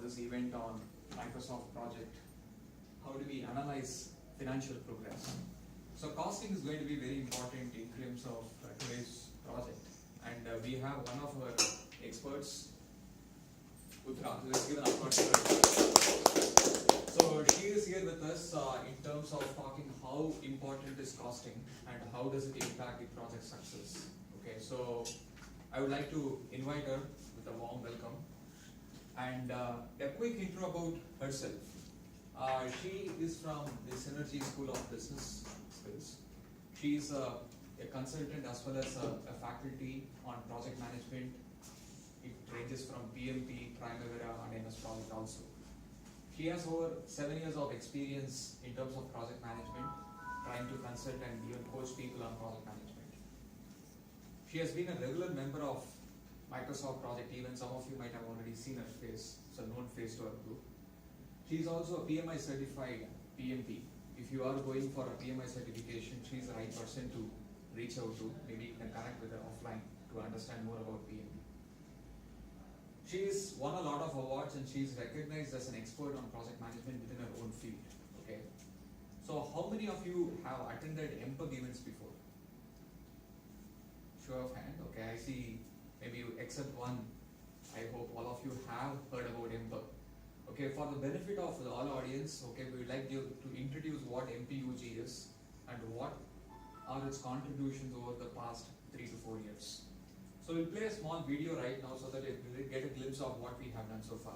this event on Microsoft project. How do we analyze financial progress? So costing is going to be very important in terms of today's project, and we have one of our experts, Uthira. Let's give an applause to her. So she is here with us in terms of talking how important is costing and how does it impact the project success. Okay, so I would like to invite her with a warm welcome and a quick intro about herself. She is from the Synergy School of Business Skills. She is a consultant as well as a faculty on project management. It ranges from PMP, Primavera and MS Project also. She has over 7 years of experience in terms of project management, trying to consult and even coach people on project management. She has been a regular member of Microsoft project events. Some of you might have already seen her face. It's a known face to our group. She is also a PMI certified PMP. If you are going for a PMI certification, she is the right person to reach out to. Maybe you can connect with her offline to understand more about PMP. She has won a lot of awards and she is recognized as an expert on project management within her own field. Okay. So how many of you have attended MPUG events before? Show of hand. Okay, I see maybe you except one. I hope all of you have heard about MPUG. Okay, for the benefit of all audience, okay, we would like you to introduce what MPUG is and what are its contributions over the past 3 to 4 years. So we'll play a small video right now so that you will get a glimpse of what we have done so far.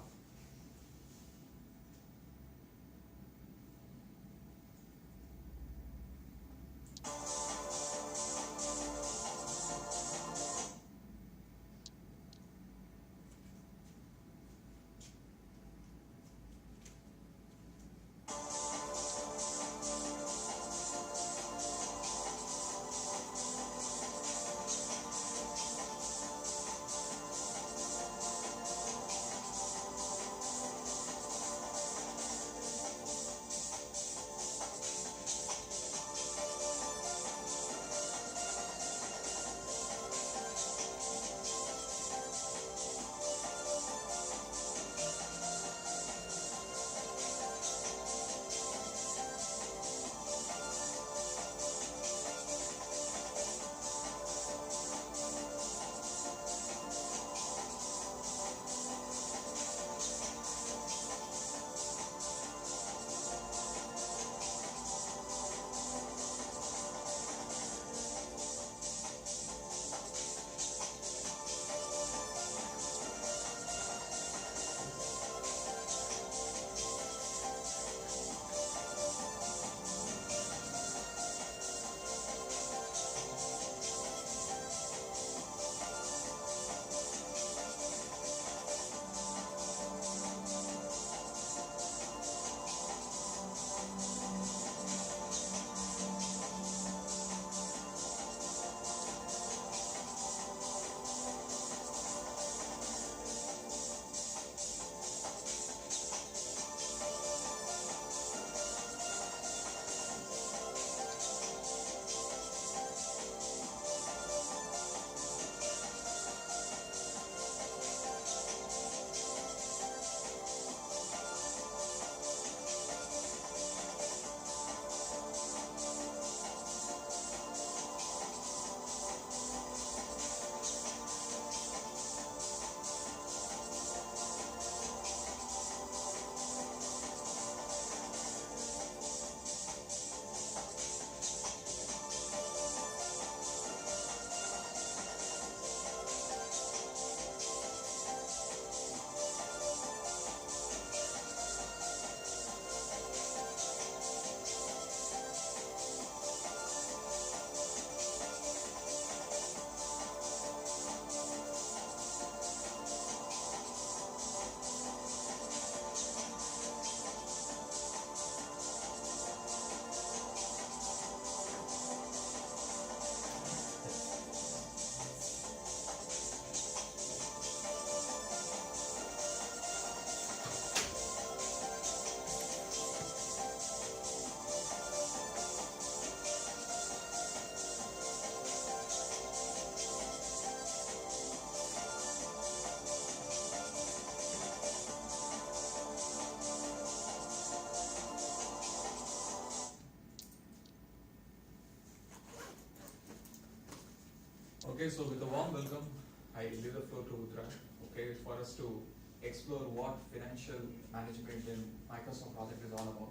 Okay, so with a warm welcome, I leave the floor to Uthira, okay, for us to explore what financial management in Microsoft project is all about.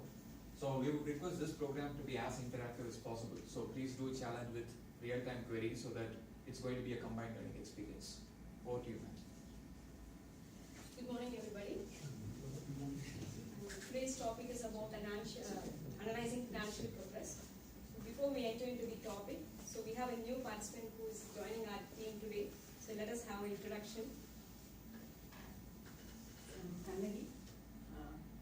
So we would request this program to be as interactive as possible. So please do challenge with real-time queries so that it's going to be a combined learning experience. Over to you, ma'am. Good morning, everybody. Today's topic is about analyzing financial progress. So before we enter into the topic, so we have a new participant who is joining our team today. So let us have an introduction. Kannagi,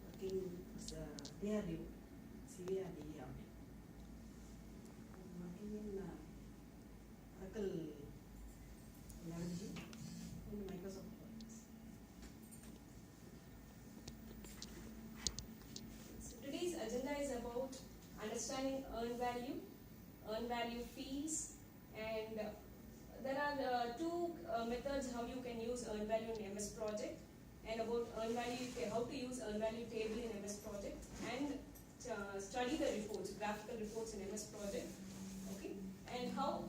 working as a DRDO, CADD working in Oracle leveraging in Microsoft projects. So today's agenda is about understanding earned value fees, and there are two methods how you can use earned value in MS project, and about earned value, how to use earned value table in MS project, and study the reports, graphical reports in MS project, okay, and how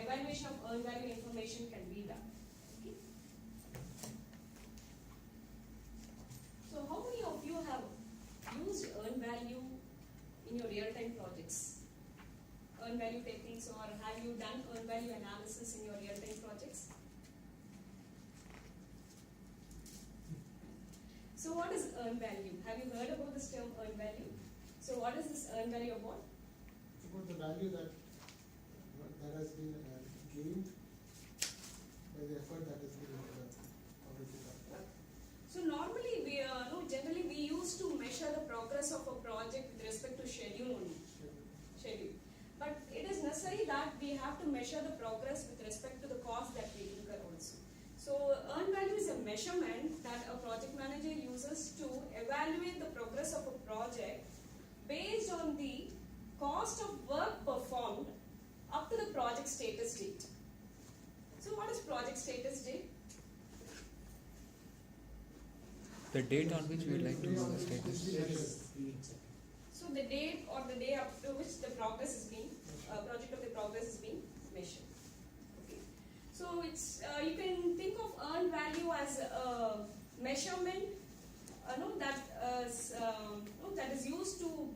evaluation of earned value information can be done. Okay. So how many of you have used earned value in your real-time projects? Earned value techniques, or have you done earned value analysis in your real-time projects? So what is earned value? Have you heard about this term earned value? So what is this earned value about? It's about the value that has been gained by the effort that has been already done. So normally generally we used to measure the progress of a project with respect to schedule only. Schedule. But it is necessary that we have to measure the progress with respect to the cost that we incur also. So earned value is a measurement that a project manager uses to evaluate the progress of a project based on the cost of work performed up to the project status date. So what is project status date? The date on which we would like to know the status. So the date or the day up to which the progress is being, project of the progress is being measured. Okay. So it's you can think of earned value as a measurement, that is used to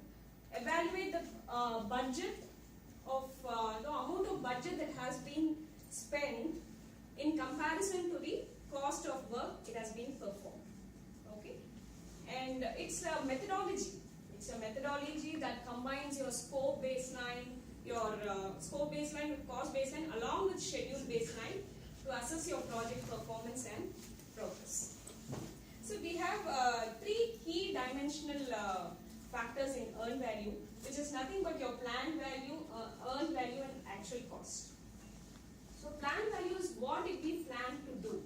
evaluate the budget of the amount of budget that has been spent in comparison to the cost of work it has been performed. Okay, and it's a methodology. It's a methodology that combines your scope baseline, with cost baseline along with schedule baseline to assess your project performance and progress. So we have three key dimensional factors in earned value, which is nothing but your planned value, earned value, and actual cost. So planned value is what did we plan to do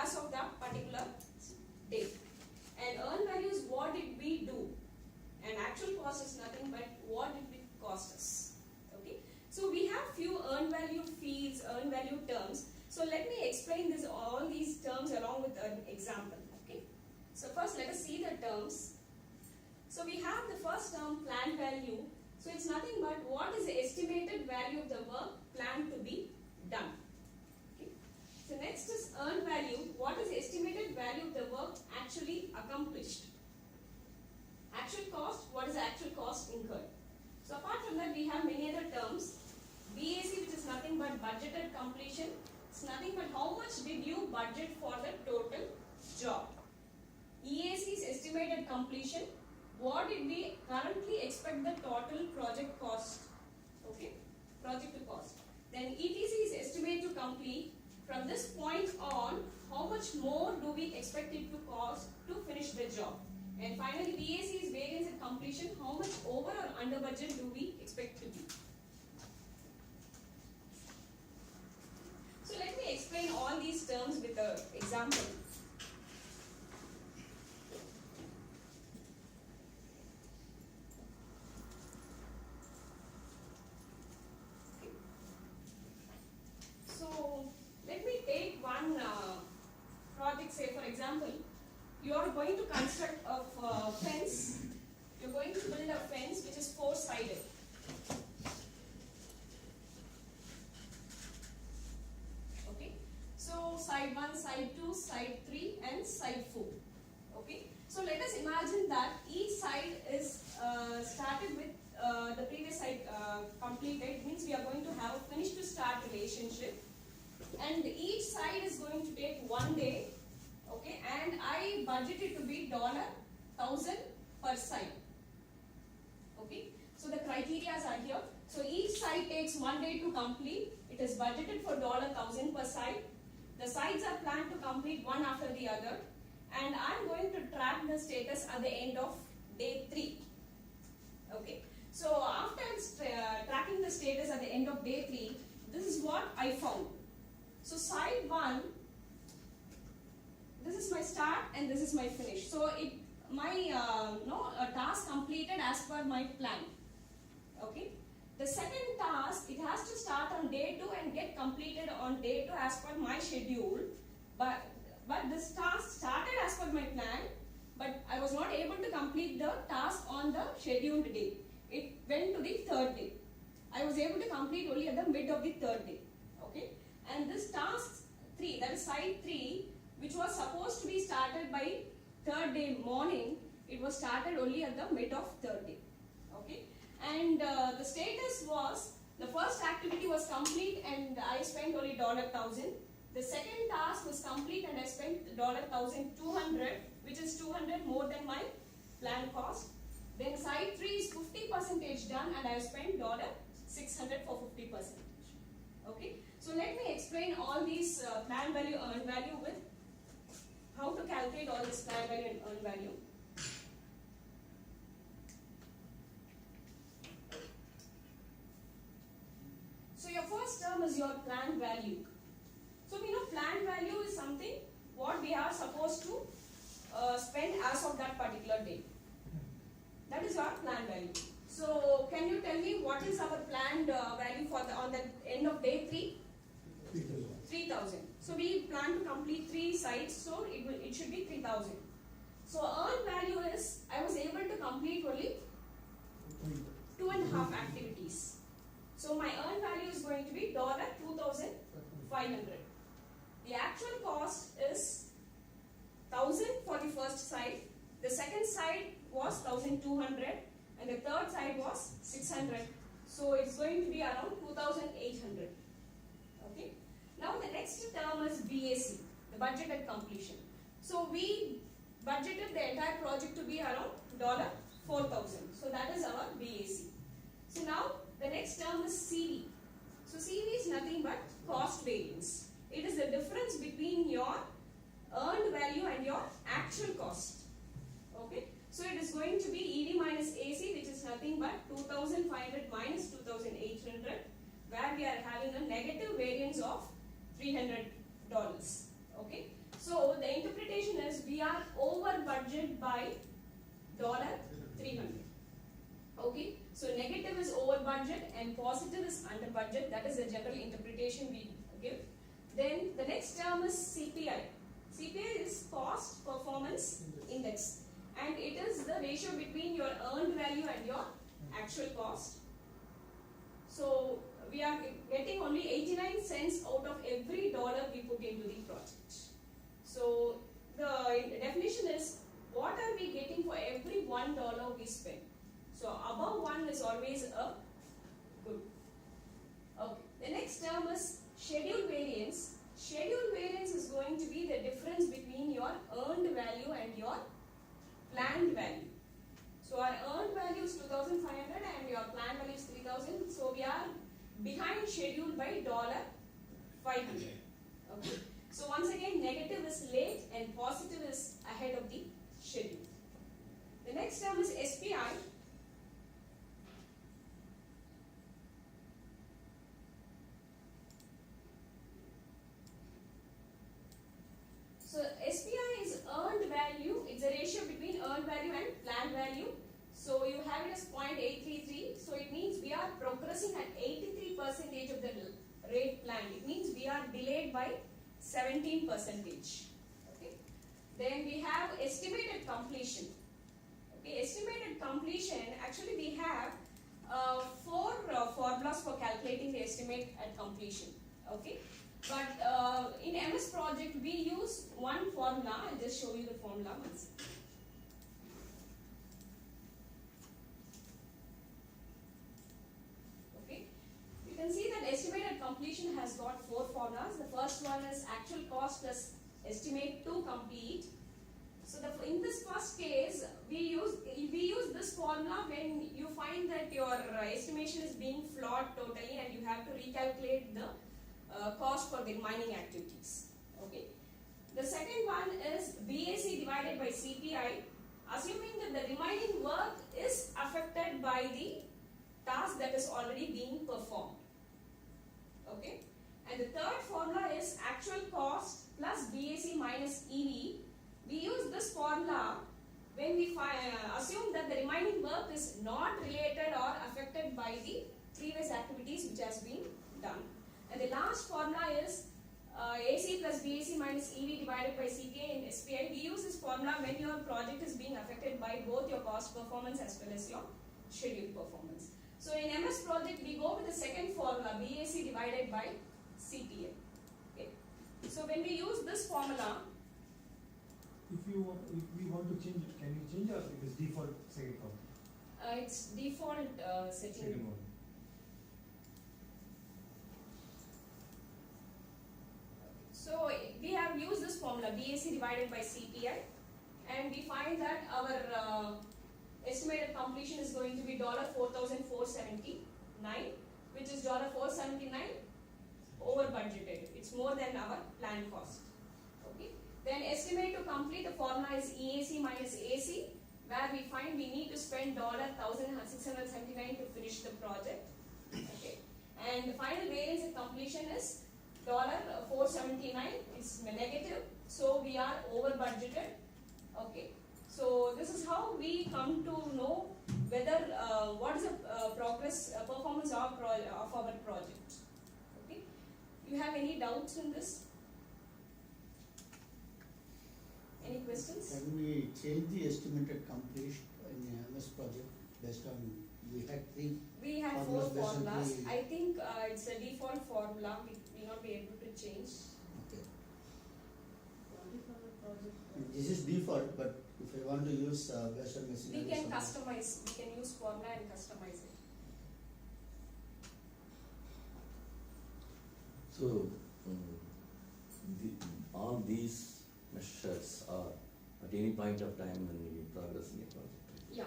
as of that particular date, and earned value is what did we do, and actual cost is nothing but what did it cost us. Okay. So we have few earned value fields, earned value terms. So let me explain all these terms along with an example. Okay. So first let us see the terms. So we have the first term, planned value. So it's nothing but what is the estimated value of the work planned to be done. Okay. So next is earned value. What is the estimated value of the work actually accomplished? Actual cost, what is the actual cost incurred? So apart from that, we have many other terms. BAC, which is nothing but budgeted completion. It's nothing but how much did you budget for the total job. EAC is estimated completion. What did we currently expect the total project cost? Okay, project to cost. Then ETC is estimate to complete. From this point on, how much more do we expect it to cost to finish the job? And finally, VAC is variance at completion. How much over or under budget do we expect to be? So let me explain all these terms with an example. Okay. So let me take one project. Say for example, you are going to construct a fence. You're going to build a fence which is four-sided. side 3 and side 4. Okay. So let us imagine that each side is started with the previous side completed. It means we are going to have a finish to start relationship, and each side is going to take 1 day. Okay, and I budgeted to be $1,000 per side. Okay, so the criteria are here. So each side takes 1 day to complete. It is budgeted for $1,000 per side. The sides are planned to complete one after the other, and I'm going to track the status at the end of day 3. Okay, so after tracking the status at the end of day 3, this is what I found. So side 1, this is my start and this is my finish. So my task completed as per my plan. Okay. The second task, it has to start on day 2 and get completed on day 2 as per my schedule. But this task started as per my plan, but I was not able to complete the task on the scheduled day. It went to the 3rd day. I was able to complete only at the mid of the 3rd day. Okay. And this task 3, that is side 3, which was supposed to be started by 3rd day morning, it was started only at the mid of 3rd day. Okay. And the status was, the first activity was complete and I spent only $1,000. The second task was complete and I spent $1,200, which is $200 more than my planned cost. Then side 3 is 50% done and I spent $600 for 50%. Okay. So let me explain all these plan value, earned value with how to calculate all this plan value and earned value. So your first term is your plan value. So we know plan value is something what we are supposed to spend as of that particular day. That is your plan value. So can you tell me what is our planned value for on the end of day 3? 3,000. So we plan to complete 3 sites, so it should be 3,000. So earned value is, I was able to complete only 2.5 activities. So my earned value is going to be $2,500. The actual cost is 1,000 for the first site. The second site was 1,200 and the third site was 600. So it's going to be around 2,800. Okay. Now the next term is BAC, the budgeted completion. So we budgeted the entire project to be around $4,000. So that is our BAC. So now the next term is CV. So CV is nothing but cost variance. It is the difference between your earned value and your actual cost. Okay. So it is going to be ED minus AC, which is nothing but 2,500 minus 2,800, where we are having a negative variance of $300. Okay. So the interpretation is we are over budget by $300. Okay. So negative is over budget and positive is under budget. That is the general interpretation we give. Then the next term is CPI. CPI is cost performance index, and it is the ratio between your earned value and your actual cost. So we are getting only 89 cents out of every dollar we put into the project. So the definition is what are we getting for every $1 we spend. So above 1 is always a good. Okay. The next term is schedule variance. Schedule variance is going to be the difference between your earned value and your planned value. So our earned value is 2,500 and your planned value is 3,000. So we are behind schedule by $500. Okay. So once again, negative is late and positive is ahead of the schedule. The next term is SPI. So SPI is earned value. It's a ratio between earned value and planned value. So you have it as 0.833. So it means we are progressing at 83% of the rate planned. It means we are delayed by 17%. Okay. Then we have estimated completion. Okay. Estimated completion. Actually, we have 4 formulas for calculating the estimate at completion. Okay. But in MS project we use one formula. I'll just show you the formula once. Okay, you can see that estimated completion has got four formulas. The first one is actual cost plus estimate to complete. So in this first case, we use this formula when you find that your estimation is being flawed totally and you have to recalculate the cost for the mining activities. Okay. The second one is BAC divided by CPI, assuming that the remaining work is affected by the task that is already being performed. Okay. And the third formula is actual cost plus BAC minus EV. We use this formula when we assume that the remaining work is not related or affected by the previous activities which has been done. And the last formula is AC plus BAC minus EV divided by CPI and SPI. We use this formula when your project is being affected by both your cost performance as well as your schedule performance. So in MS project we go with the second formula, BAC divided by CPI. Okay. So when we use this formula, If we want to change it, can you change or it is default second column? it's default setting. Second one. So we have used this formula BAC divided by CPI, and we find that our estimated completion is going to be $4,479, which is $479 over budgeted. It's more than our planned cost. Okay. Then estimate to complete, the formula is EAC minus AC, where we find we need to spend $1,679 to finish the project. Okay. And the final variance at completion is $479. It's negative, so we are over budgeted. Okay. So this is how we come to know whether what is the performance of our project. Okay. You have any doubts in this? Any questions? Can we change the estimated completion in the MS project based on, we had three We have four formulas based on formulas. three. I think it's a default formula. We will not be able to change. Okay. Project. This is default, but if I want to use based on machine. We can customize. We can use formula and customize it. So, all these measures are at any point of time when we progress in the project. Yeah.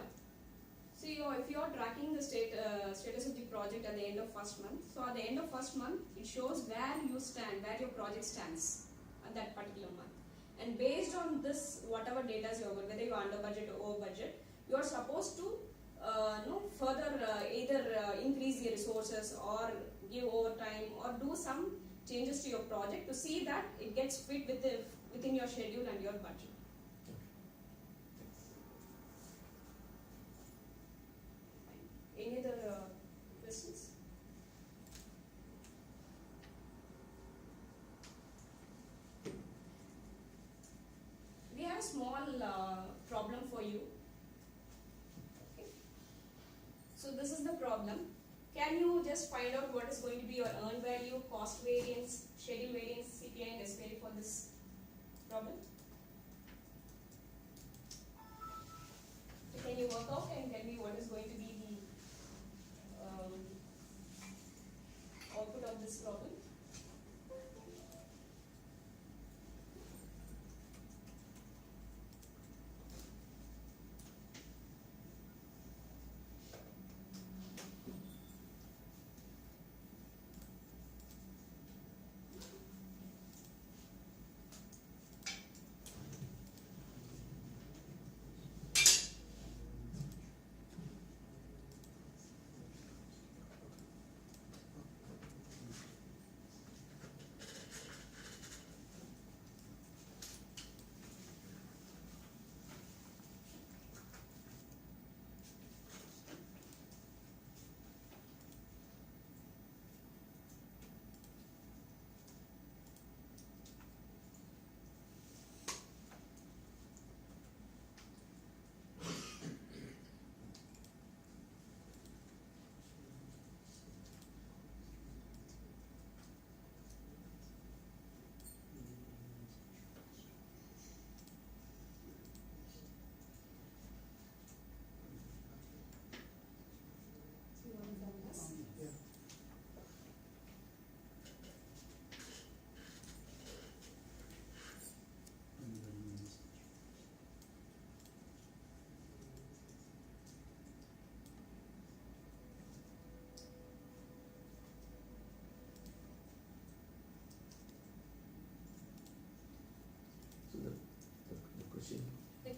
So if you are tracking the status of the project at the end of first month, so at the end of first month, it shows where you stand, where your project stands at that particular month. And based on this, whatever data you have got, whether you are under budget or over budget, you are supposed to further either increase the resources or give overtime or do some changes to your project to see that it gets fit within your schedule and your budget. Any other questions? We have a small problem for you. Okay. So this is the problem. Can you just find out what is going to be your earned value, cost variance, schedule variance, CPI and SPI for this problem? So can you work out and tell me what is going to be the output of this problem?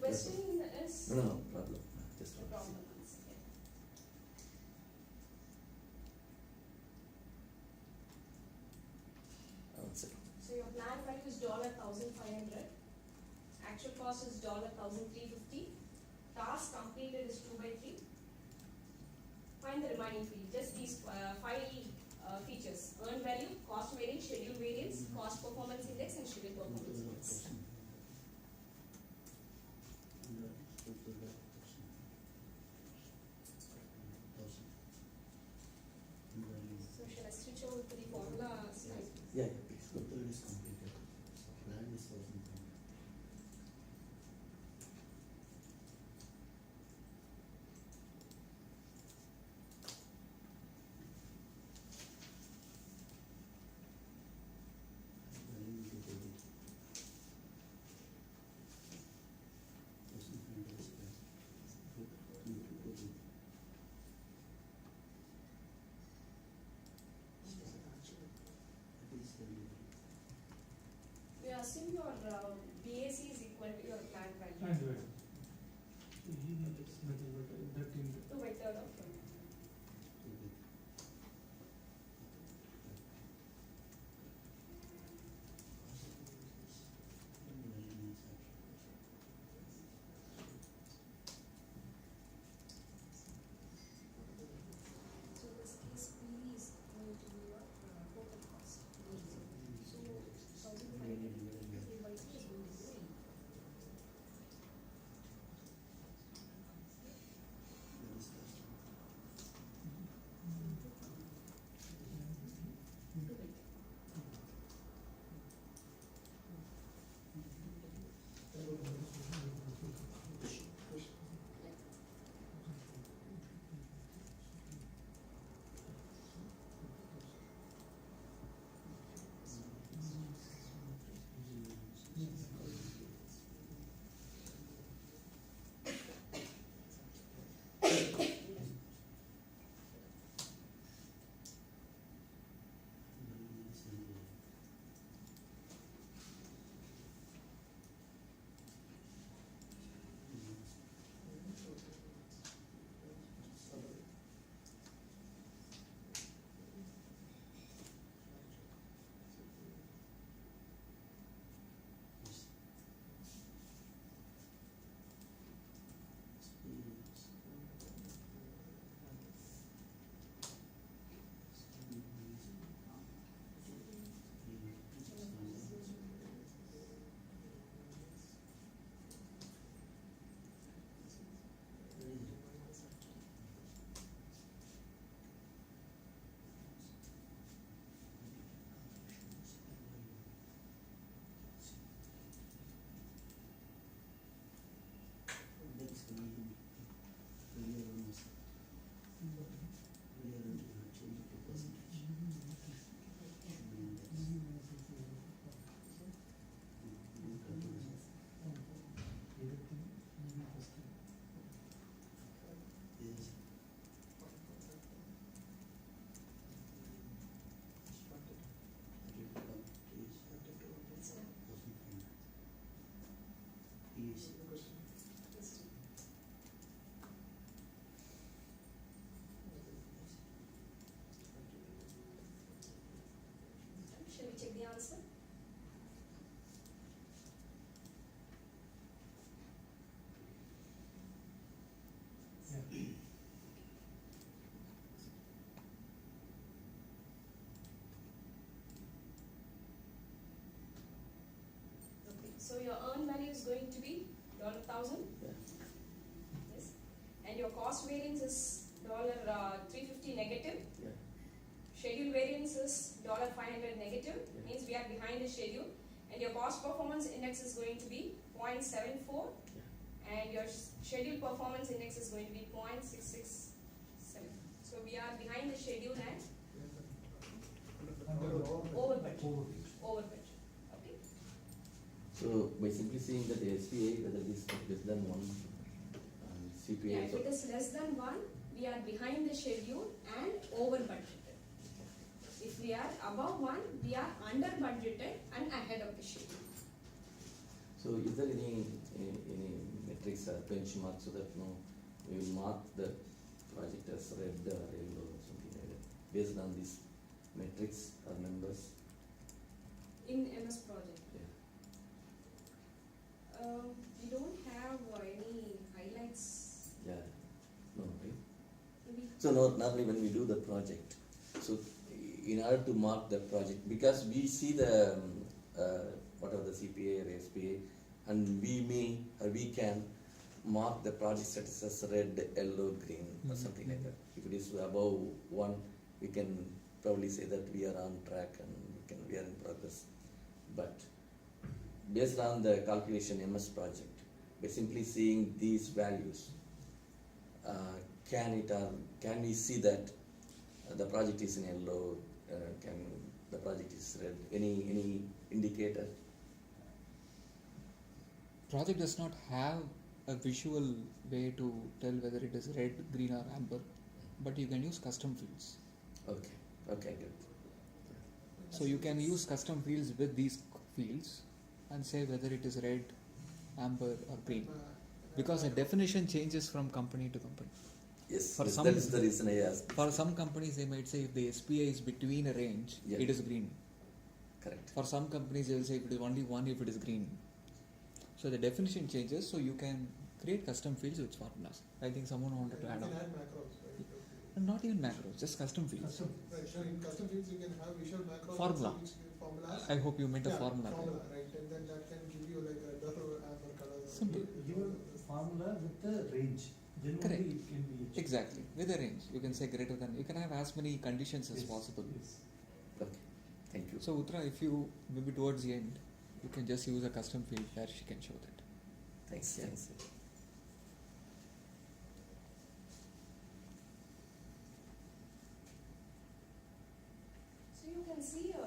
question is? No, no problem. Just The want to see. problem is, okay. One second. So your plan value is $1,500. Actual cost is $1,350. Task completed is 2 by 3. Find the remaining fee. Just these five features: earned value, cost variance, schedule variance, cost performance index, and schedule performance index. So shall I switch over to the formula slide? Yeah, yeah, please. Total is completed. Plan is 1,000. We assume your BAC is equal to your plan value. And wait. It's little bit, that in 2 by 3rd of your. So this case PV is going to be your total cost. So 1,500 3 by 3 is going to be 8. Shall we check the answer? yeah. Okay, so your earned value is going to be $1,000. Yeah. Yes. And your cost variance is $350 negative. Yeah. Schedule variance is $500 negative. Yeah. Means we are behind the schedule. And your cost performance index is going to be 0.74. And your schedule performance index is going to be 0.667. So we are behind the schedule and over budget. Over budget. Okay. So by simply seeing that the SPA, whether it is less than 1, and CPA Yeah, if also. it is less than 1, we are behind the schedule and over budgeted. If we are above 1, we are under budgeted and ahead of the schedule. So is there any is a benchmark so that we will mark the project as red or yellow or something like that, based on these metrics or numbers. In MS project. Yeah. We don't have any highlights. Yeah. No, right? Maybe. So normally when we do the project, so in order to mark the project, because we see the whatever the CPA or SPA, and we can mark the project status as red, yellow, green or something like that. If it is above 1, we can probably say that we are on track and we are in progress. But based on the calculation MS project, by simply seeing these values, can we see that the project is in yellow, the project is red? Any indicator? Project does not have a visual way to tell whether it is red, green or amber, but you can use custom fields. Okay, good. So you can use custom fields with these fields and say whether it is red, amber or green, because the definition changes from company to company. Yes, For some- that is the reason I asked. For some companies they might say if the SPA is between a range, Yeah. it is green. Correct. For some companies they will say if it is only 1, if it is green. So the definition changes, so you can create custom fields with formulas. I think someone wanted to You add can on. add macros, right? And not even macros, just custom fields. Custom. Right, so in custom fields you can have visual macros. Formula. Which formulas. I hope you meant a Yeah, formula. formula, right, and then that can give you like a darker amber color. Simple. Given formula with the range, then Correct. only it can be achieved. Exactly, with a range. You can say greater than, you can have as many conditions as Yes, possible. yes. Okay, thank you. So Uthira, if you, maybe towards the end, you can just use a custom field where she can show that. Thanks. So you can see a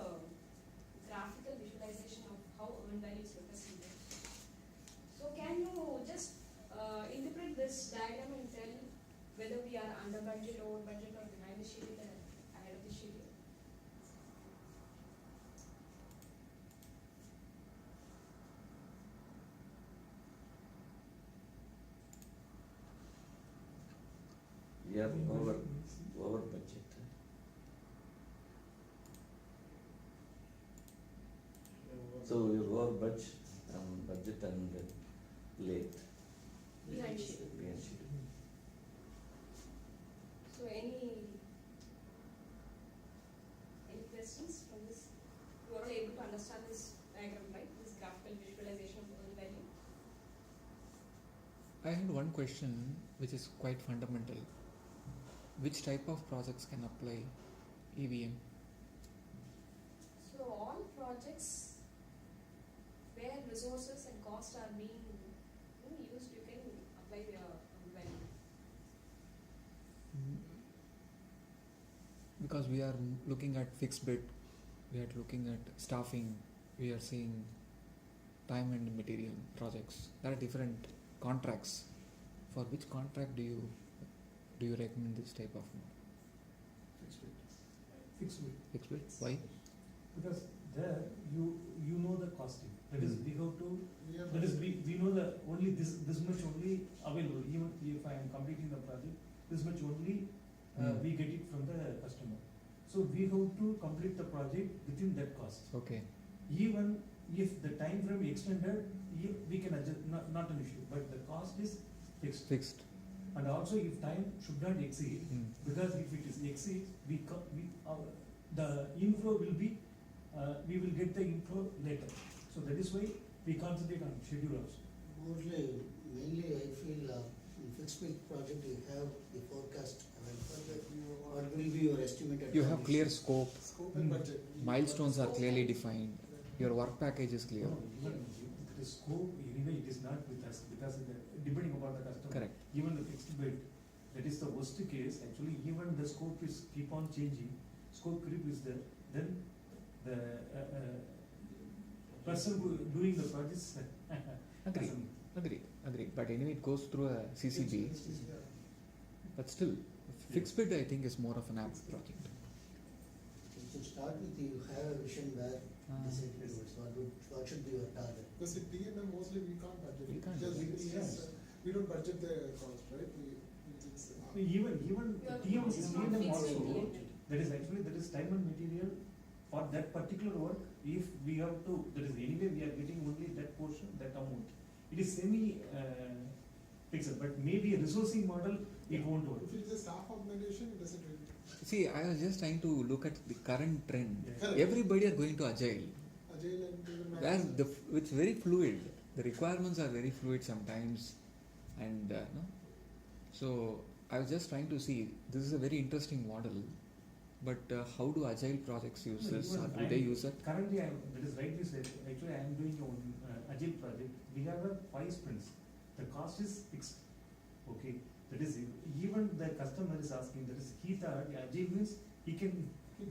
graphical visualization of how earned value is represented. So can you just interpret this diagram and tell whether we are under budget, over budget or behind the schedule and ahead of the schedule? We are over budget. So we are over budget and late. Behind schedule. Behind schedule. So any questions from this? You are all able to understand this diagram, right? This graphical visualization of earned value. I had one question which is quite fundamental. Which type of projects can apply EVM? So all projects where resources and costs are being used, you can apply the value. Because we are looking at fixed bid, we are looking at staffing, we are seeing time and material projects. There are different contracts. For which contract do you recommend this type of Fixed bid. fixed bid? Why? Because there you know the costing. That is, we have to. We have That is, we know the only this much only available. Even if I am completing the project, this much only we get it from the customer. So we have to complete the project within that cost. Okay. Even if the time frame extended, we can adjust. Not an issue. But the cost is fixed. Fixed. And also, if time should not exceed, because if it is exceeds, the inflow will be, we will get the inflow later. So that is why we concentrate on schedule also. Mainly I feel in fixed bid project you have the forecast, what will be your estimated. You have clear scope, Scope and budget. milestones are clearly defined, your work package is clear. No, even the scope, anyway, it is not with us, because depending upon the customer. Correct. Even the fixed bid, that is the worst case, actually, even the scope is keep on changing, scope creep is there, then the person who doing the projects. Agree. But anyway, it goes through a CCB. But still, fixed bid I think is more of an apt project. To start with, you have a vision where decide towards what should be your target. Because in TNM mostly we can't budget. We can't Just budget. because, we don't budget the cost, right? It's, Even Yeah, TM it's is not them fixed also, related. there is actually, there is time and material for that particular work. If we have to, there is anyway, we are getting only that portion, that amount. It is semi fixed, but maybe a resourcing model, it won't work. if it's a staff augmentation, it doesn't really. See, I was just trying to look at the current trend. Yeah. Correct. Everybody are going to agile, Agile and even where management. it's very fluid. The requirements are very fluid sometimes, and no. So I was just trying to see. This is a very interesting model, but how do agile projects use No, this? even Or do I'm- they use it? Currently, that is rightly said, actually I am doing a agile project, we have a 5 sprints, the cost is fixed, okay? That is, even the customer is asking, that is, he thought agile means he can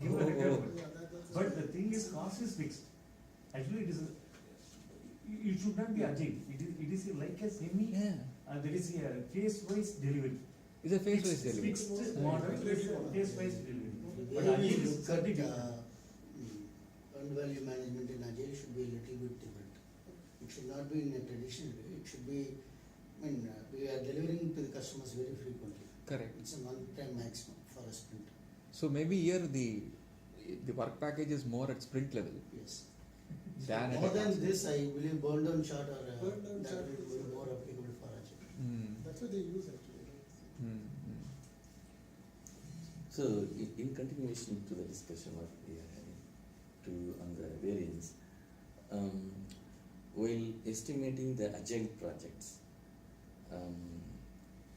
give a Oh, oh. requirement. Yeah, that's But the thing is, cost is fixed. Actually, it is, it should not be agile, it is like a semi, Yeah, there is a phase-wise delivery. it's a phase-wise delivery. Fixed model, is a phase-wise delivery. But When agile we is look at something different. earned value management in Agile should be a little bit different. It should not be in a traditional way, it should be, we are delivering to the customers very frequently. Correct. It's a month-time maximum for a sprint, So maybe here the work package is more at sprint level yes. than at More a than cost. this, I believe burn down chart or Burn down that chart will is, be more applicable for Agile. That's what they use actually. So, in continuation to the discussion what we are having on the variance, while estimating the agile projects,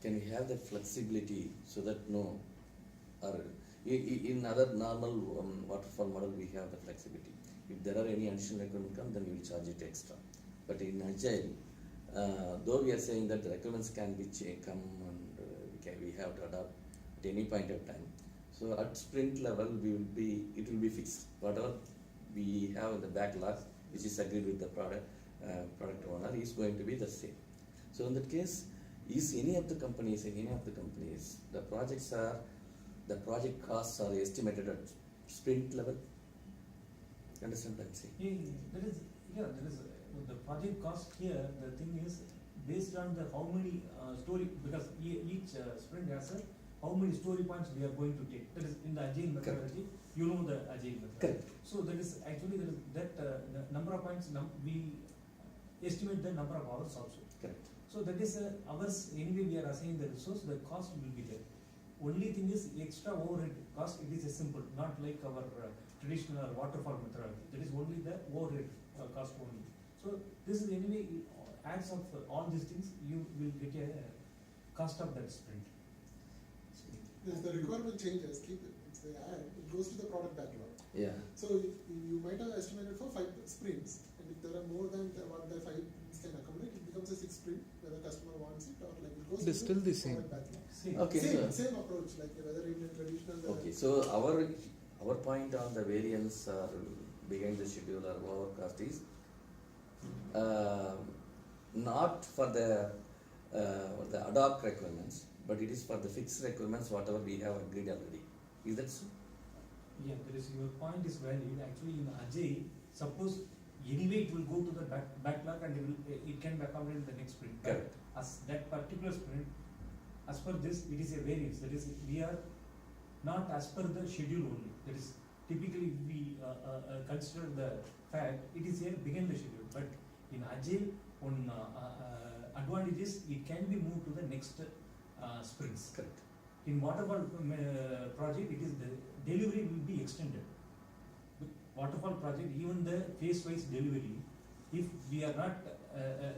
can we have that flexibility so that no, or in other normal waterfall model we have the flexibility. If there are any additional requirement come, then we will charge it extra. But in agile, though we are saying that the requirements can be come and we have to adapt at any point of time. So at sprint level, it will be fixed. Whatever we have in the backlog, which is agreed with the product owner, is going to be the same. So in that case, is any of the companies, the project costs are estimated at sprint level? Understand what I'm saying? There is the project cost here, the thing is based on the how many story, because each sprint has a how many story points we are going to take. That is in the agile methodology, you know the agile method. Correct. So there is actually that the number of points we estimate the number of hours also. Correct. So that is hours anyway we are assigning the resource, the cost will be there. Only thing is extra overhead cost, it is a simple, not like our traditional waterfall methodology. That is only the overhead cost only. So this is anyway adds up all these things, you will get a cost of that sprint. If the requirement changes, keep it. It's the add, it goes to the product backlog. Yeah. So you might have estimated for 5 sprints, and if there are more than what the 5 sprints can accommodate, it becomes a 6th sprint, whether customer wants it or like it goes It is to still the same. product backlog. See, Okay. Same approach, like whether in a traditional. Okay, so our point on the variance or behind the schedule or over cost is not for the ad hoc requirements, but it is for the fixed requirements whatever we have agreed already. Is that so? yeah, there is your point is valid. Actually, in Agile, suppose anyway it will go to the backlog and it can be accommodated in the next sprint. But Correct. as that particular sprint, as per this, it is a variance. That is, we are not as per the schedule only. That is, typically we consider the fact it is a begin the schedule. But in Agile, one advantage is it can be moved to the next sprints. Correct. In waterfall project, it is the delivery will be extended. With waterfall project, even the phase-wise delivery, if we are not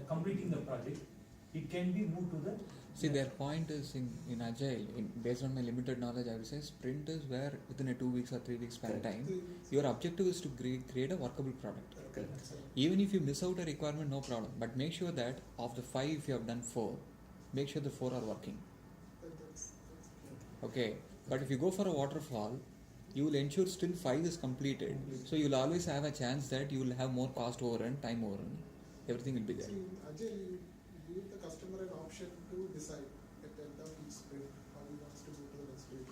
completing the project, it can be moved to the. See, their point is in agile, based on my limited knowledge, I will say sprint is where within a 2 weeks or 3 weeks span Correct. time, your objective is to create a workable product. Correct. Even if you miss out a requirement, no problem. But make sure that of the 5, if you have done 4, make sure the 4 are working. Okay. But if you go for a waterfall, you will ensure still 5 is completed. So you will always have a chance that you will have more cost overrun, time overrun. Everything will be there. See, in Agile, you give the customer an option to decide at the end of each sprint how he wants to go to the next sprint.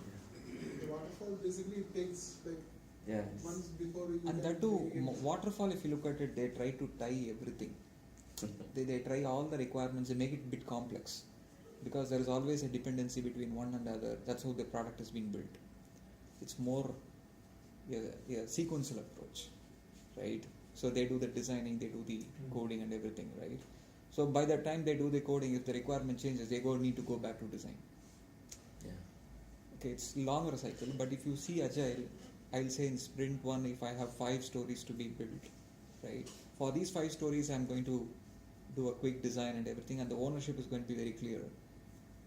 The waterfall basically takes like Yeah. months before you And can that too, begin. waterfall, if you look at it, they try to tie everything. They try all the requirements, they make it a bit complex because there is always a dependency between one and the other. That's how the product is being built. It's more a sequential approach, right? So they do the designing, they do the coding and everything, right? So by the time they do the coding, if the requirement changes, they need to go back to design. Yeah. Okay, it's longer cycle, but if you see Agile, I'll say in sprint 1, if I have 5 stories to be built, right? For these 5 stories, I'm going to do a quick design and everything, and the ownership is going to be very clear.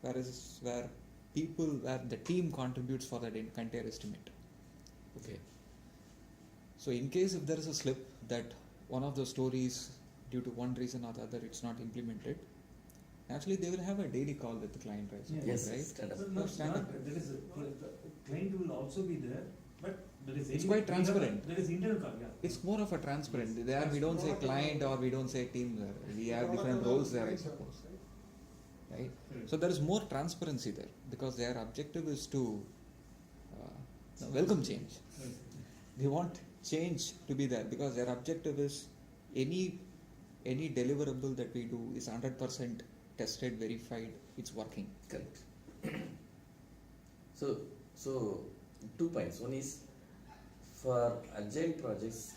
Whereas where the team contributes for that entire estimate. Okay. So in case if there is a slip that one of the stories, due to one reason or the other, it's not implemented, actually they will have a daily call with the client, right? Yeah. Yes, Right? stand up. So there is the client will also be there, but there is It's quite transparent. There is internal call, yeah. It's more of a transparent. There we don't say client or we don't say team there. We have different roles there, I suppose. Right? So there is more transparency there because their objective is to welcome change. They want change to be there because their objective is any deliverable that we do is 100% tested, verified, it's working. Correct. So 2 points. One is for agile projects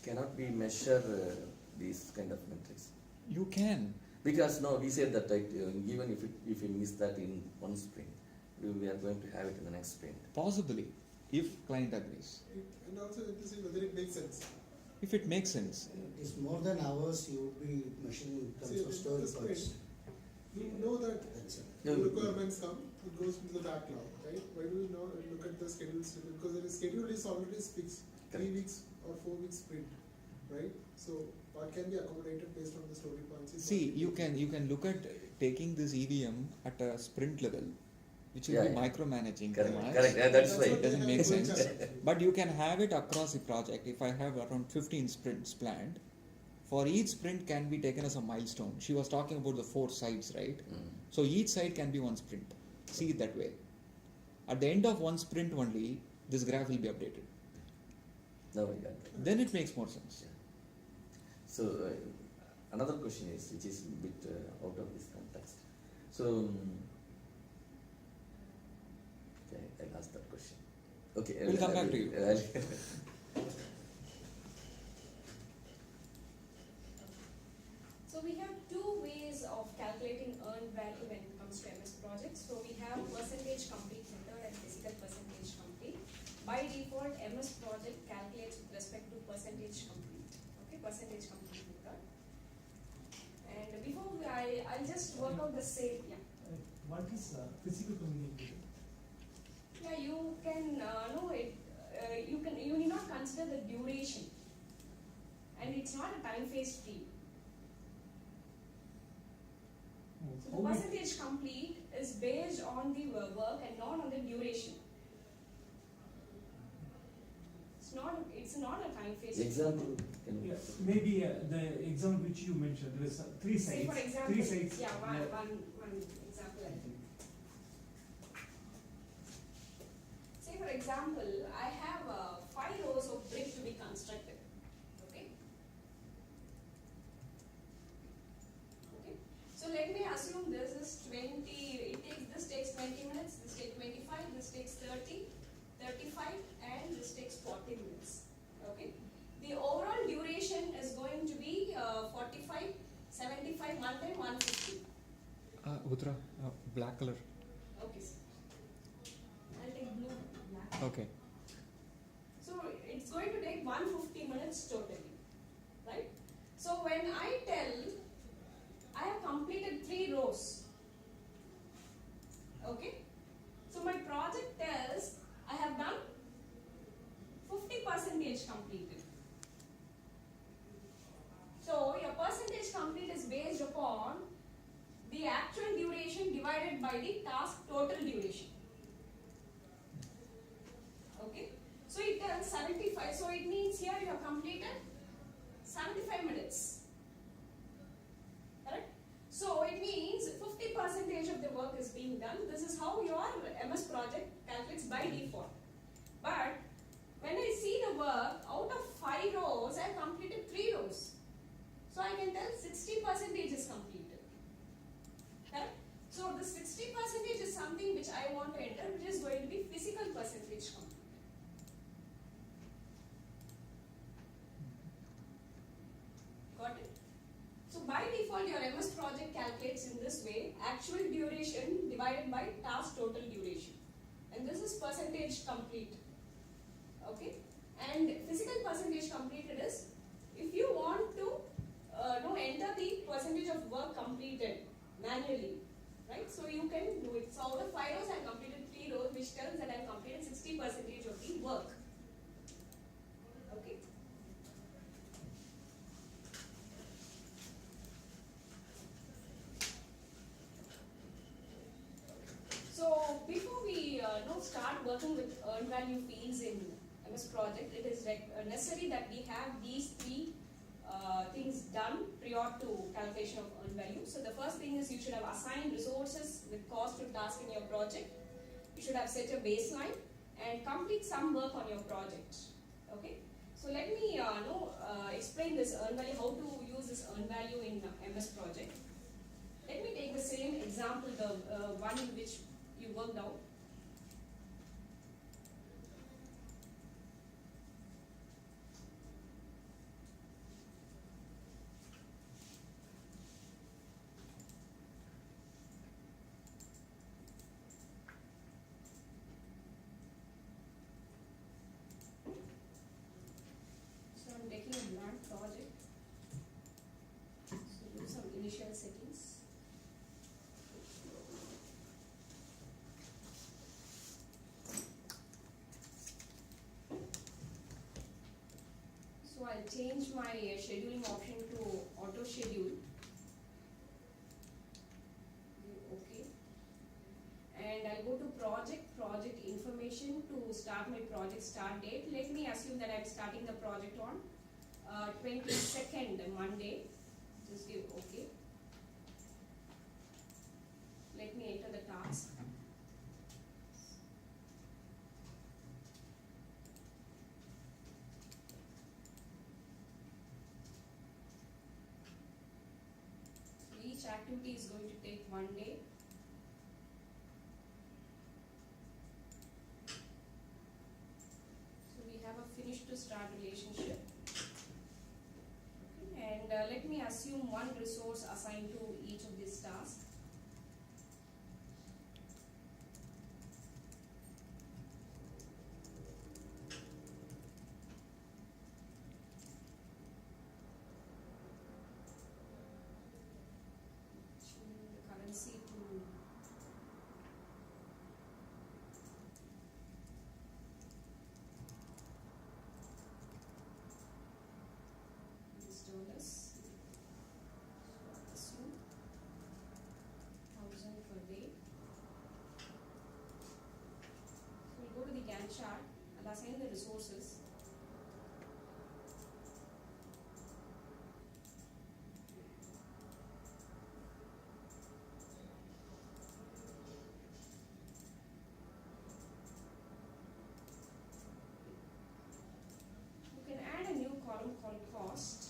cannot be measure these kind of metrics. You can. Because no, we said that even if we miss that in one sprint, we are going to have it in the next sprint. Possibly, if client agrees. And also you have to see whether it makes sense. If it makes sense. It is more than hours you would be measuring in terms See, of story this way, points. we know that That's it. Yeah. the requirements come, it goes into the backlog, right? Why do we now look at the schedule? Because the schedule is already fixed, 3 Correct. weeks or 4 weeks sprint, right? So what can be accommodated based on the story points? is See, what you can look at taking this EVM at a sprint level, which will Yeah, be yeah. micromanaging. Correct, too much. correct. Yeah, that's what why. It doesn't they make have sense. going on. But you can have it across the project. If I have around 15 sprints planned, for each sprint can be taken as a milestone. She was talking about the 4 sides, right? So each side can be one sprint. See it that way. At the end of one sprint only, this graph will be updated. Now we got it. Then it makes more sense. So another question is, which is a bit out of this context. So okay, I'll ask that question. Okay, We'll come back to you. So we have 2 ways of calculating earned value when it comes to MS projects. So we have percentage complete method and physical percentage complete. By default, MS project calculates with respect to percentage complete. Okay, percentage complete method. And before I'll just work out the same. Yeah. What is physical communication? Yeah, you can know it. You need not consider the duration, and it's not a time phase free. So the percentage complete is based on the work and not on the duration. It's not a time phase. Example. Can you- Yeah, maybe the example which you mentioned, there is 3 sides. Say for example, 3 sides. yeah, one example. I think. Say for example, I have 5 rows of brick to be constructed. Okay. Okay. So let me assume this is 20. This takes 20 minutes. This takes 25. This takes 30, 35, and this takes 40 minutes. Okay. The overall duration is going to be 45, 75, 110, 150. Uthira, black color. Okay, sir. I'll take blue, black. Okay. So it's going to take 150 minutes totally, right? So when I tell I have completed 3 rows, okay? So my project tells I have done 50% completed. So your percentage complete is based upon the actual duration divided by the task total duration. Okay? So it tells 75. So it means here you have completed 75 minutes. Correct? So it means 50% of the work is being done. This is how your MS project calculates by default. But when I see the work, out of 5 rows, I have completed 3 rows. So I can tell 60 60% is completed. Correct? So the 60% is something which I want to enter, which is going to be physical percentage completed. Got it? So by default, your MS project calculates in this way: actual duration divided by task total duration, and this is percentage complete. Okay, and physical percentage completed is if you want to enter the percentage of work completed manually, right? So you can do it. So out of 5 rows, I completed 3 rows, which tells that I completed 60% of the work. Okay. So before we start working with earned value fields in MS project, it is necessary that we have these 3 things done prior to calculation of earned value. So the first thing is you should have assigned resources with cost to task in your project. You should have set a baseline and complete some work on your project. Okay. So let me explain this earned value, how to use this earned value in MS project. Let me take the same example, the one in which you worked out. So I'm taking a blank project. So do some initial settings. So I'll change my scheduling option to auto schedule. Okay. And I'll go to project information to start my project start date. Let me assume that I'm starting the project on 22nd Monday. Just give okay. Let me enter the task. Each activity is going to take 1 day. So we have a finish to start relationship. Okay. And let me assume 1 resource assigned to each of these tasks. The currency to these dollars. So assume 1,000 per day. So we'll go to the Gantt chart. I'll assign the resources. You can add a new column called cost.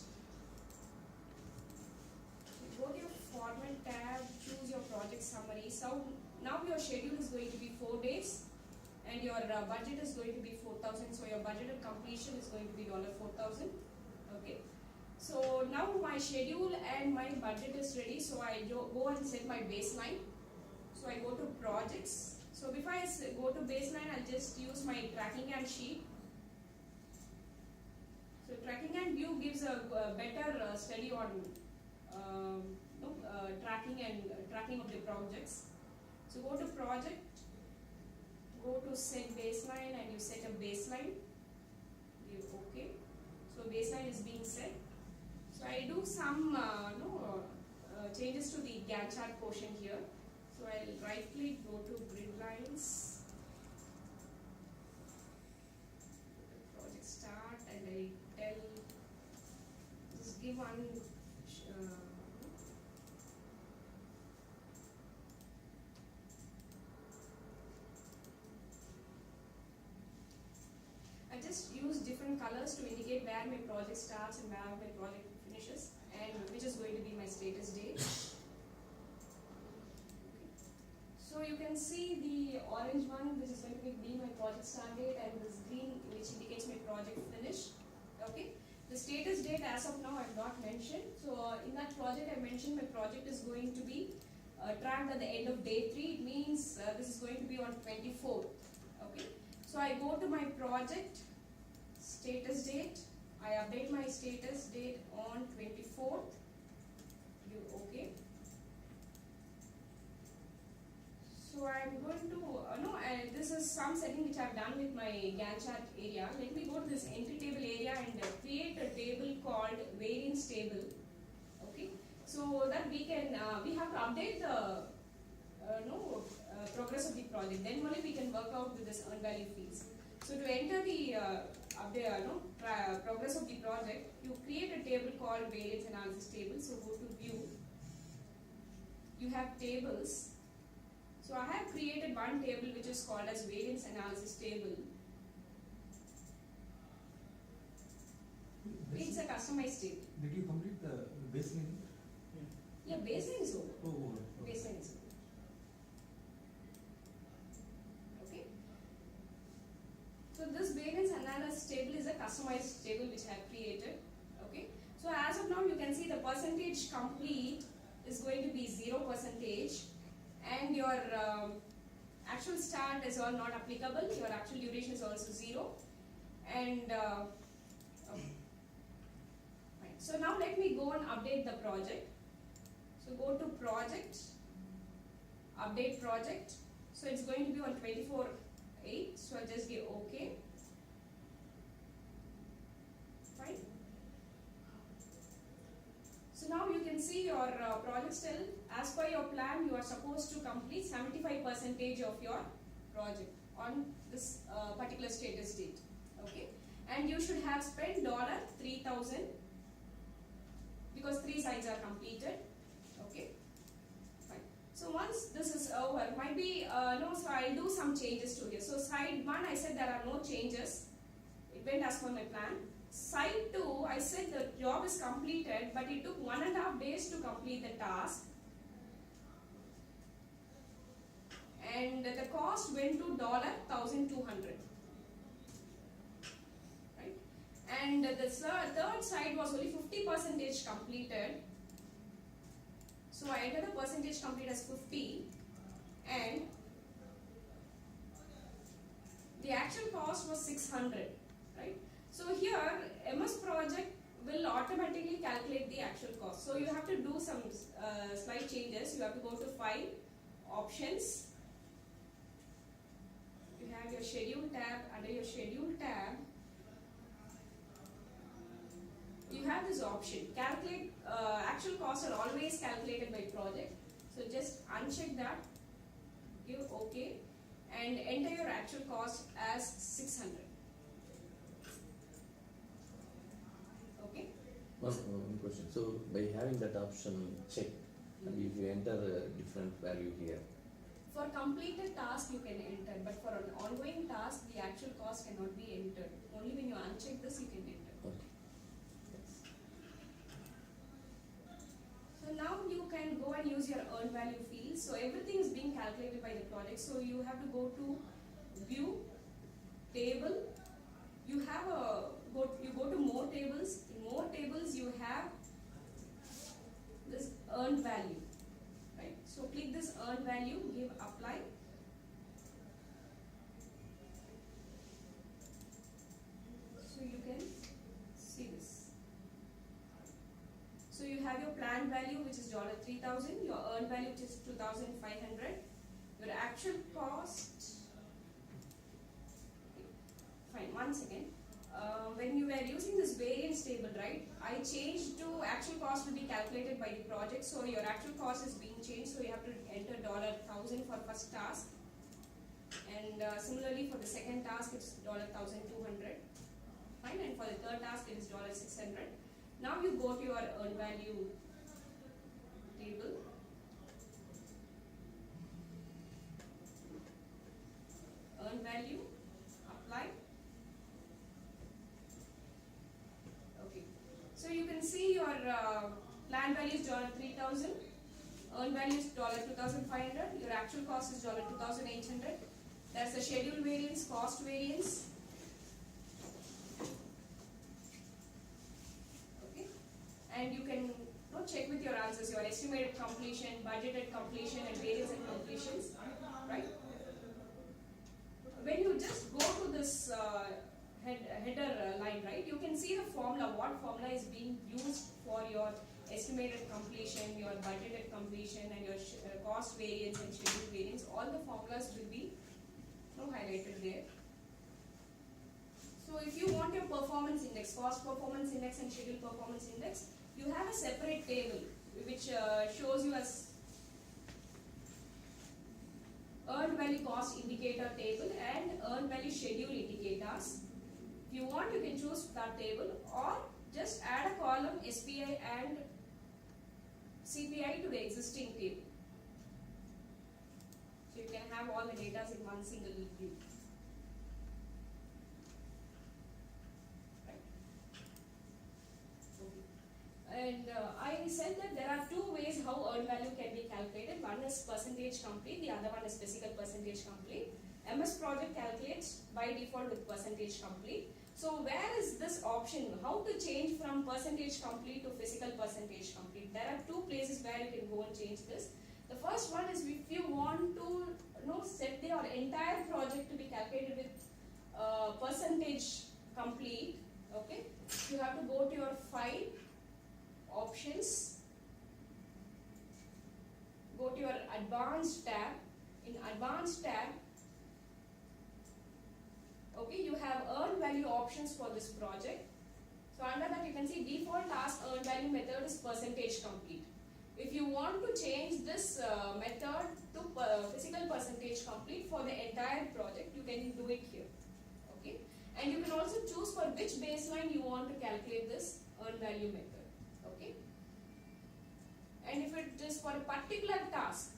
You go to your format tab, choose your project summary. So now your schedule is going to be 4 days and your budget is going to be 4,000. So your budgeted completion is going to be $4,000. Okay. So now my schedule and my budget is ready. So I go and set my baseline. So I go to projects. So before I go to baseline, I'll just use my tracking and sheet. So tracking and view gives a better study on tracking of the projects. So go to project, go to set baseline, and you set a baseline. Give OK. So baseline is being set. So I do some changes to the Gantt chart portion here. So I'll right click, go to grid lines, project start, and I tell just give one I just use different colors to indicate where my project starts and where my project finishes, and which is going to be my my status date. So you can see the orange one, which is going to be my project start date, and this green, which indicates my project finish. Okay. The status date as of now I have not mentioned. So in that project I mentioned my project is going to be tracked at the end of day 3. It means this is going to be on 24th. Okay. So I go to my project status date. I update my status date on 24th. You okay? So I'm going to this is some setting which I've done with my Gantt chart area. Let me go to this entry table area and create a table called variance table. Okay, so that we can we have to update the progress of the project. Then only we can work out with this earned value fields. So to enter the progress of the project, you create a table called variance analysis table. So go to view. You have tables. So I have created one table which is called as variance analysis table. It's a customized table. Did you complete the baseline? Yeah, baseline is over. Oh, Baseline is over. Okay. So this variance analysis table is a customized table which I have created. Okay. So as of now you can see the percentage complete is going to be 0%. And your actual start is all not applicable, your actual duration is also 0. And fine. So now let me go and update the project. So go to project, update project. So it's going to be on 24/8. So I just give OK. Fine. So now you can see your project still, as per your plan, you are supposed to complete 75% of your project on this particular status date. Okay, and you should have spent $3,000 because 3 sites are completed. Okay, fine. So once this is over, might be so I'll do some changes to here. So site 1, I said there are no changes. It went as per my plan. Site 2, I said the job is completed, but it took 1.5 days to complete the task. And the cost went to $1,200. Right? And the third site was only 50% completed. So I entered the percentage complete as 50. And the actual cost was 600. Right? So here, MS project will automatically calculate the actual cost. So you have to do some slight changes. You have to go to File, Options. You have your Schedule tab. Under your Schedule tab, you have this option. Calculate actual costs are always calculated by project. So just uncheck that. Give OK, and enter your actual cost as 600. One question. So by having that option checked, and if you enter a different value here, for completed task you can enter, but for an ongoing task the actual cost cannot be entered. Only when you uncheck this you can enter. okay. So now you can go and use your earned value field. So everything is being calculated by the project. So you have to go to View, Table. You have you go to More Tables. In More Tables you have this earned value. Right? So click this earned value, give Apply. So you can see this. So you have your planned value which is $3,000, your earned value which is $2,500, your actual cost. Fine, one second. When you were using this variance table, right, I changed to actual cost will be calculated by the project. So your actual cost is being changed. So you have to enter $1,000 for first task, and similarly for the second task it's $1,200. Fine, and for the third task it is $600. Now you go to your earned value table. Earned value, apply. Okay. So you can see your planned value is $3,000, $2,000, earned value is $2,500, your actual cost is $2,800. There's a schedule variance, cost variance. Okay, and you can check with your answers, your estimated completion, budgeted completion, and variance and completions, right? When you just go to this header line, right, you can see the formula, what formula is being used for your estimated completion, your budgeted completion, and your cost variance and schedule variance. All the formulas will be highlighted there. So if you want your performance index, cost performance index and schedule performance index, you have a separate table which shows you as earned value cost indicator table and earned value schedule indicators. If you want, you can choose that table or just add a column SPI and CPI to the existing table. So you can have all the data in one single view. And I said that there are two ways how earned value can be calculated. One is percentage complete, the other one is physical percentage complete. MS project calculates by default with percentage complete. So where is this option? How to change from percentage complete to physical percentage complete? There are two places where you can go and change this. The first one is if you want to set your entire project to be calculated with percentage complete. Okay, you have to go to your file, options, go to your advanced tab. In advanced tab, okay, you have earned value options for this project. So under that you can see default task earned value method is percentage complete. If you want to change this method to physical percentage complete for the entire project, you can do it here. Okay, and you can also choose for which baseline you want to calculate this earned value method. Okay, and if it is for a particular task,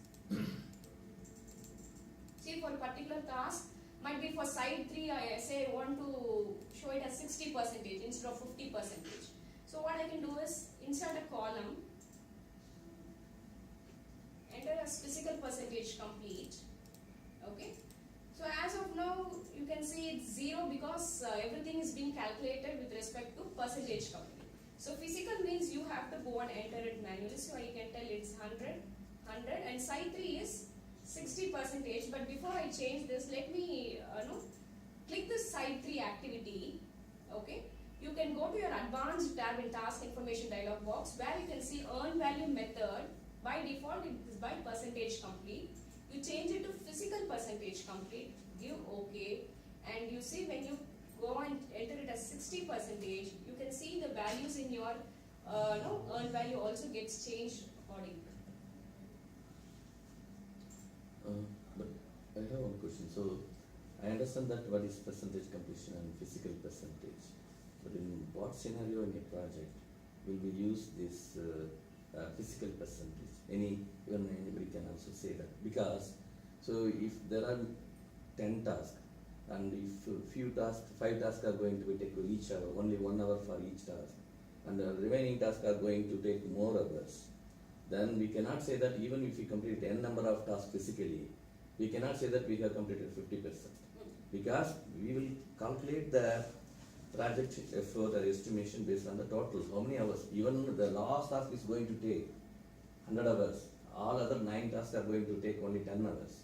see for a particular task, might be for side 3, I say I want to show it as 60% instead of 50%. So what I can do is insert a column, enter as physical percentage complete. Okay, so as of now you can see it's 0 because everything is being calculated with respect to percentage complete. So physical means you have to go and enter it manually. So you can tell it's 100, and side 3 is 60%. But before I change this, let me click this side 3 activity. Okay, you can go to your advanced tab in task information dialog box where you can see earned value method. By default it is by percentage complete. You change it to physical percentage complete, give OK, and you see when you go and enter it as 60%, you can see the values in your earned value also gets changed accordingly. But I have one question. So I understand that what is percentage completion and physical percentage, but in what scenario in a project will we use this physical percentage? Even anybody can also say that, because so if there are 10 tasks and if few tasks, 5 tasks are going to be take each hour, only 1 hour for each task, and the remaining tasks are going to take more hours, then we cannot say that even if we complete n number of tasks physically, we cannot say that we have completed 50%, because we will calculate the project effort or estimation based on the total, how many hours. Even the last task is going to take 100 hours, all other 9 tasks are going to take only 10 hours.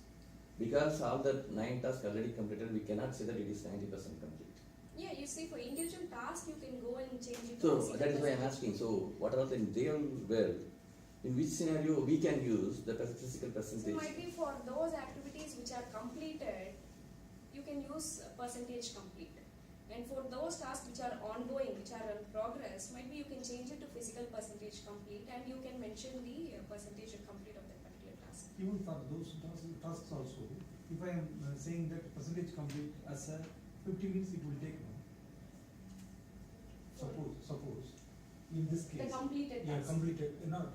Because all the 9 tasks already completed, we cannot say that it is 90% complete. Yeah, you see for individual tasks you can go and change it. So that is why I am asking, so what are the real world, in which scenario we can use the physical percentage? So might be for those activities which are completed, you can use percentage complete. And for those tasks which are ongoing, which are in progress, might be you can change it to physical percentage complete, and you can mention the percentage complete of that particular task. Even for those tasks also, if I am saying that percentage complete as a 50 minutes it will take now. Suppose in this case. The completed Yeah, task. completed, not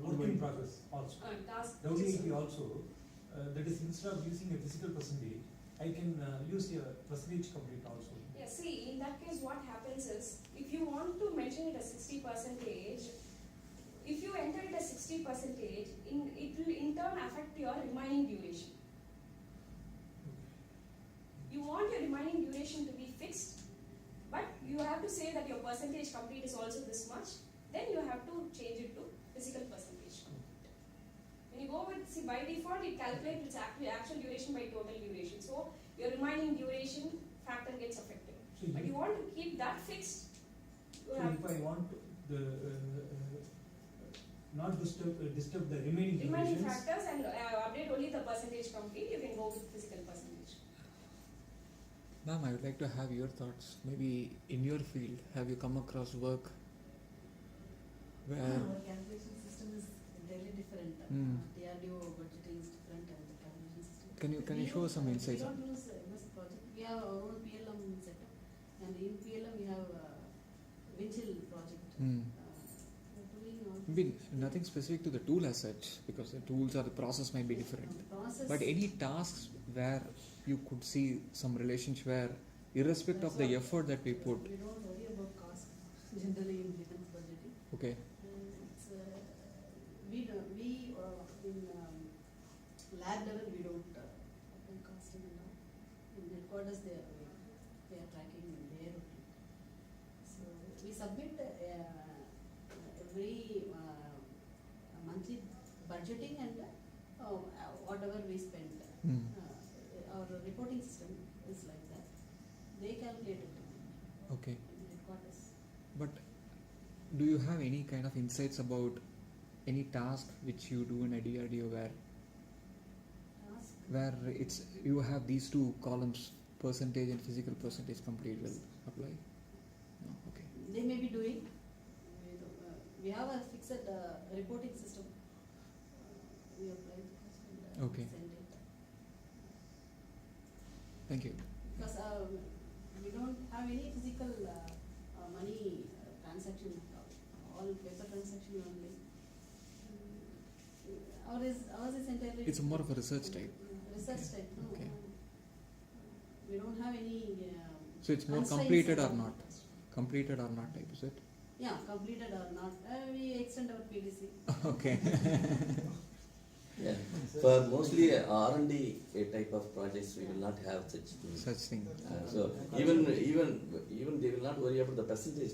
work in progress also. Task. WAP also, that is instead of using a physical percentage, I can use a percentage complete also. Yeah, see, in that case what happens is, if you want to mention it as 60%, if you enter it as 60%, it will in turn affect your remaining duration. You want your remaining duration to be fixed, but you have to say that your percentage complete is also this much, then you have to change it to physical percentage complete. When you go with, see, by default it calculates its actual duration by total duration. So your remaining duration factor gets affected. So But you want to keep that fixed, you So have if I want the, not disturb the remaining remaining durations, factors and update only the percentage complete, you can go with physical percentage. Ma'am, I would like to have your thoughts. Maybe in your field, have you come across work where Our calculation system is entirely different. Hmm. DRDO budgeting is different and the calculation system. can you show some insights We on? don't use MS project. We have our own PLM setup, and in PLM we have Winchill project. Hmm. We're doing all Maybe this. nothing specific to the tool as such, because the tools or the process might be different. Process. But any tasks where you could see some relationship where, irrespective of the That's effort that we put, We don't worry about cost generally in defense budgeting. okay, It's, we in lab level we don't apply costing and all. In headquarters they are tracking their routine. So we submit every monthly budgeting and whatever we spend. Hmm. Our reporting system is like that. They calculate it Okay. in headquarters. But do you have any kind of insights about any task which you do in a DRDO Task. where it's you have these two columns, percentage and physical percentage complete will apply? No, okay. They may be doing. We have a fixed reporting system. We apply the cost and Okay. send it. Thank you. Because we don't have any physical money transaction at all paper transaction only. Ours is entirely. It's more of a research type. Research type, no. Okay. We don't have any. So it's more constraints completed or about not? it. Completed or not type, is it? Yeah, completed or not. We extend our PDC. Okay. Yeah, for mostly R&D type of projects, we will not have such things. Such thing. So even they will not worry about the percentage